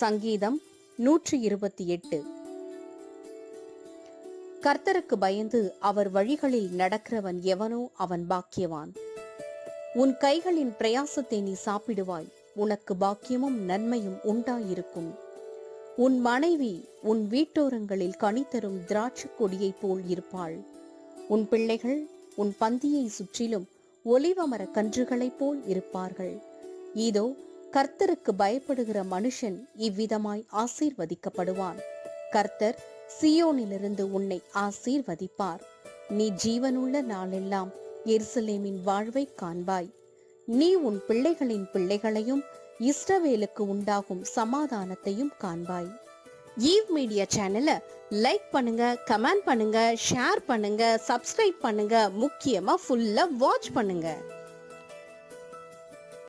சங்கீதம் 128. கர்த்தருக்கு பயந்து அவர் வழிகளில் நடக்கிறவன் எவனோ அவன் பாக்கியவான். உன் கைகளின் பிரயாசத்தை நீ சாப்பிடுவாய், உனக்கு பாக்கியமும் நன்மையும் உண்டாயிருக்கும். உன் மனைவி உன் வீட்டோரங்களில் கனிதரும் திராட்சை கொடியைப் போல் இருப்பாள். உன் பிள்ளைகள் உன் பந்தியை சுற்றிலும் ஒலிவமர கன்றுகளைப் போல் இருப்பார்கள். இதோ கர்த்தருக்கு பயப்படுகிற மனுஷன் இவ்விதமாய் ஆசீர்வதிக்கப்படுவான். கர்த்தர் சீயோனிலிருந்து உன்னை ஆசீர்வதிப்பார். நீ ஜீவனுள்ள நாளெல்லாம் எருசலேமின் வாழ்வை காண்பாய். நீ உன் பிள்ளைகளின் பிள்ளைகளையும் இஸ்ரவேலுக்கு உண்டாகும் சமாதானத்தையும் காண்பாய். ஈவ் மீடியா சேனலை லைக் பண்ணுங்க, கமெண்ட் பண்ணுங்க, ஷேர் பண்ணுங்க, சப்ஸ்கிரைப் பண்ணுங்க, முக்கியமா ஃபுல்லா வாட்ச் பண்ணுங்க.